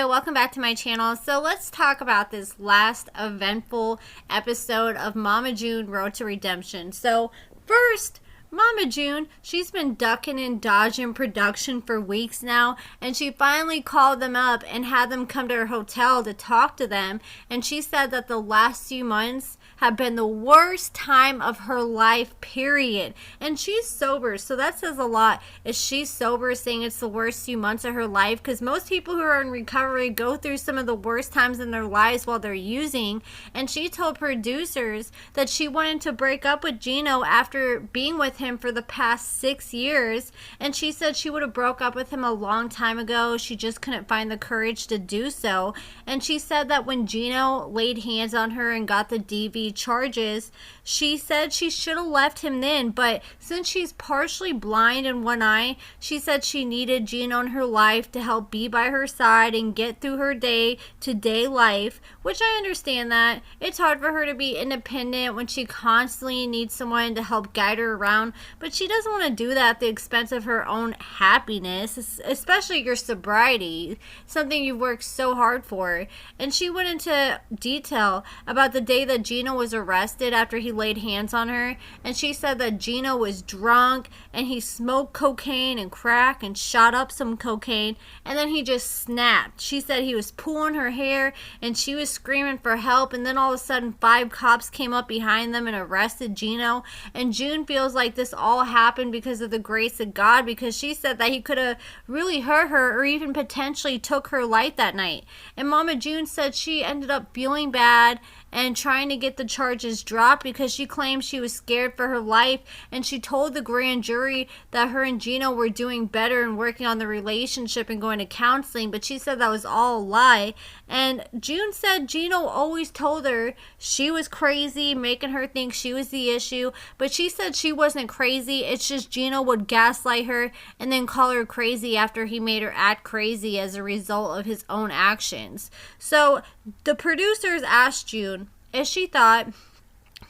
Hello, welcome back to my channel. So let's talk about this last eventful episode of Mama June Road to Redemption. So first, Mama June, she's been ducking and dodging production for weeks now, and she finally called them up and had them come to her hotel to talk to them, and she said that the last few months have been the worst time of her life, period. And she's sober, so that says a lot. Is she sober, saying it's the worst few months of her life? Because most people who are in recovery go through some of the worst times in their lives while they're using. And she told producers that she wanted to break up with Gino after being with him for the past 6 years. And she said she would have broke up with him a long time ago. She just couldn't find the courage to do so. And she said that when Gino laid hands on her and got the DV charges, she said she should have left him then, but since she's partially blind in one eye, she said she needed Gino in her life to help be by her side and get through her day-to-day life, which I understand that. It's hard for her to be independent when she constantly needs someone to help guide her around, but she doesn't want to do that at the expense of her own happiness, especially your sobriety, something you've worked so hard for. And she went into detail about the day that Gino was arrested after he laid hands on her, and she said that Gino was drunk and he smoked cocaine and crack and shot up some cocaine, and then he just snapped. She said he was pulling her hair and she was screaming for help, and then all of a sudden 5 cops came up behind them and arrested Gino. And June feels like this all happened because of the grace of God, because she said that he could have really hurt her or even potentially took her life that night. And Mama June said she ended up feeling bad and trying to get the charges dropped because she claimed she was scared for her life, and she told the grand jury that her and Gino were doing better and working on the relationship and going to counseling, but she said that was all a lie. And June said Gino always told her she was crazy, making her think she was the issue, but she said she wasn't crazy. It's just Gino would gaslight her and then call her crazy after he made her act crazy as a result of his own actions. So the producers asked June if she thought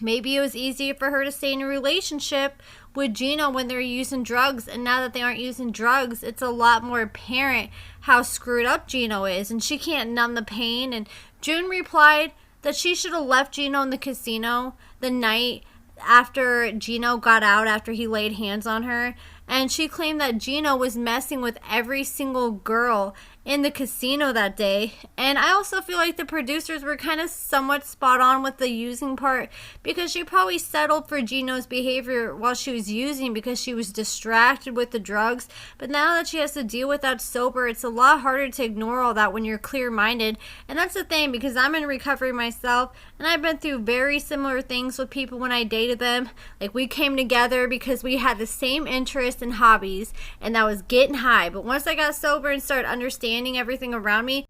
maybe it was easier for her to stay in a relationship with Gino when they're using drugs, and now that they aren't using drugs, it's a lot more apparent how screwed up Gino is, and she can't numb the pain. And June replied that she should have left Gino in the casino the night after Gino got out, after he laid hands on her, and she claimed that Gino was messing with every single girl in the casino that day. And I also feel like the producers were kind of somewhat spot on with the using part, because she probably settled for Gino's behavior while she was using because she was distracted with the drugs. But now that she has to deal with that sober, it's a lot harder to ignore all that when you're clear-minded. And that's the thing, because I'm in recovery myself, and I've been through very similar things with people when I dated them. Like, we came together because we had the same interests and hobbies, and that was getting high. But once I got sober and started understanding everything around me,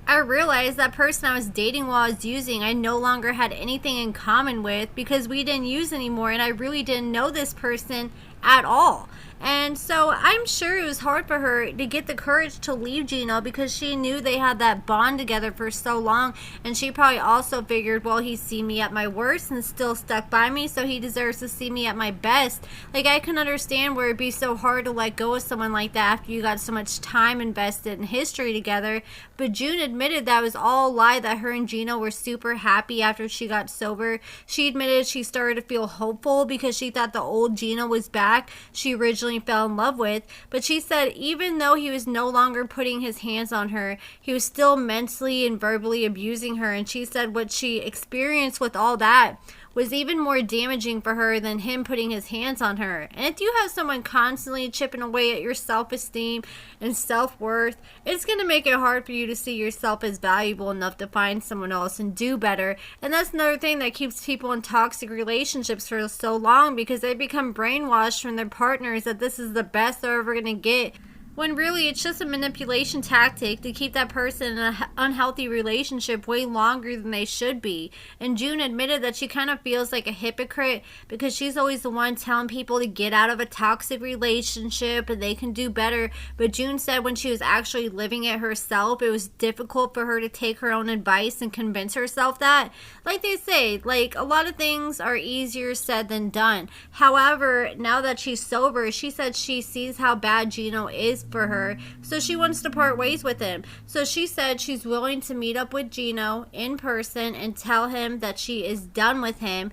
I realized that person I was dating while I was using, I no longer had anything in common with, because we didn't use anymore, and I really didn't know this person at all. And so I'm sure it was hard for her to get the courage to leave Gino, because she knew they had that bond together for so long, and she probably also figured, well, he's seen me at my worst and still stuck by me, so he deserves to see me at my best. Like, I can understand where it'd be so hard to let go of someone like that after you got so much time invested in history together. But June admitted that was all a lie, that her and Gino were super happy after she got sober. She admitted she started to feel hopeful because she thought the old Gino was back she originally fell in love with. But she said even though he was no longer putting his hands on her, he was still mentally and verbally abusing her. And she said what she experienced with all that was even more damaging for her than him putting his hands on her. And if you have someone constantly chipping away at your self-esteem and self-worth, it's going to make it hard for you to see yourself as valuable enough to find someone else and do better. And that's another thing that keeps people in toxic relationships for so long, because they become brainwashed from their partners that this is the best they're ever going to get, when really it's just a manipulation tactic to keep that person in an unhealthy relationship way longer than they should be. And June admitted that she kind of feels like a hypocrite, because she's always the one telling people to get out of a toxic relationship and they can do better. But June said when she was actually living it herself, it was difficult for her to take her own advice and convince herself that. Like they say, like, a lot of things are easier said than done. However, now that she's sober, she said she sees how bad Gino is for her, so she wants to part ways with him. So she said she's willing to meet up with Gino in person and tell him that she is done with him.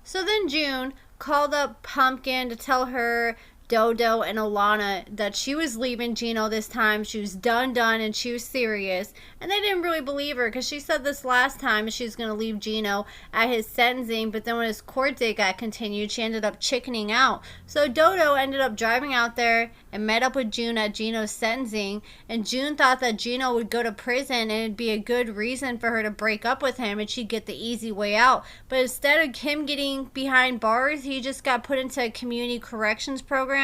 So then June called up Pumpkin to tell her, Dodo, and Alana that she was leaving Gino this time. She was done, and she was serious. And they didn't really believe her because she said this last time she was going to leave Gino at his sentencing, but then when his court date got continued, she ended up chickening out. So Dodo ended up driving out there and met up with June at Gino's sentencing, and June thought that Gino would go to prison and it'd be a good reason for her to break up with him and she'd get the easy way out. But instead of him getting behind bars, he just got put into a community corrections program.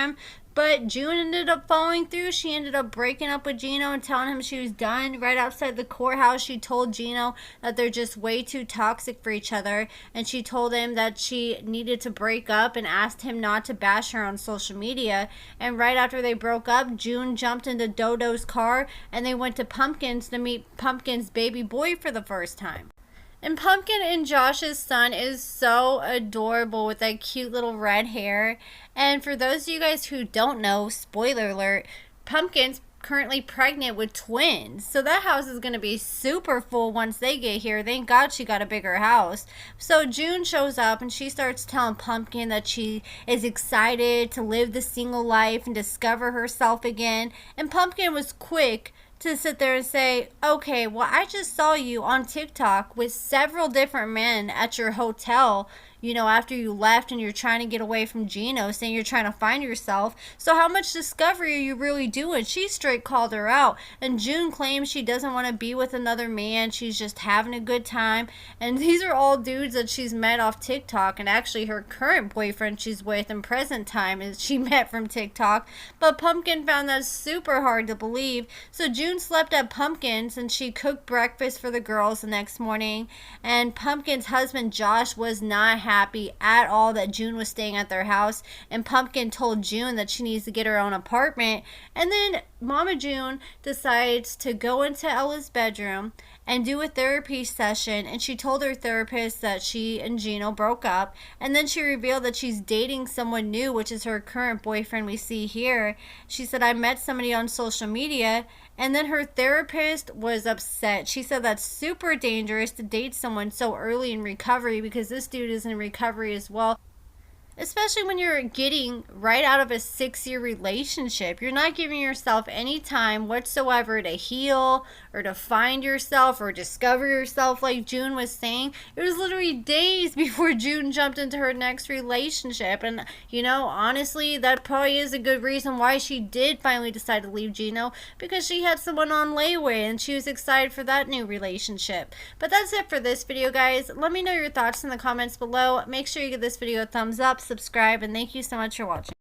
But June ended up following through. She ended up breaking up with Gino and telling him she was done. Right outside the courthouse, she told Gino that they're just way too toxic for each other. And she told him that she needed to break up and asked him not to bash her on social media. And right after they broke up, June jumped into Dodo's car and they went to Pumpkin's to meet Pumpkin's baby boy for the first time. And Pumpkin and Josh's son is so adorable with that cute little red hair. And for those of you guys who don't know, spoiler alert, Pumpkin's currently pregnant with twins. So that house is going to be super full once they get here. Thank God she got a bigger house. So June shows up and she starts telling Pumpkin that she is excited to live the single life and discover herself again. And Pumpkin was quick to sit there and say, okay, well, I just saw you on TikTok with several different men at your hotel, you know, after you left and you're trying to get away from Gino, saying you're trying to find yourself. So how much discovery are you really doing? She straight called her out. And June claims she doesn't want to be with another man. She's just having a good time. And these are all dudes that she's met off TikTok. And actually her current boyfriend she's with in present time is she met from TikTok. But Pumpkin found that super hard to believe. So June slept at Pumpkin's and she cooked breakfast for the girls the next morning. And Pumpkin's husband Josh was not happy at all that June was staying at their house, and Pumpkin told June that she needs to get her own apartment. And then Mama June decides to go into Ella's bedroom and do a therapy session, and she told her therapist that she and Gino broke up, and then she revealed that she's dating someone new, which is her current boyfriend we see here. She said, I met somebody on social media. And then her therapist was upset. She said that's super dangerous to date someone so early in recovery because this dude is in recovery as well. Especially when you're getting right out of a 6-year relationship. You're not giving yourself any time whatsoever to heal or to find yourself or discover yourself like June was saying. It was literally days before June jumped into her next relationship. And, you know, honestly, that probably is a good reason why she did finally decide to leave Gino, because she had someone on layaway and she was excited for that new relationship. But that's it for this video, guys. Let me know your thoughts in the comments below. Make sure you give this video a thumbs up, subscribe, and thank you so much for watching.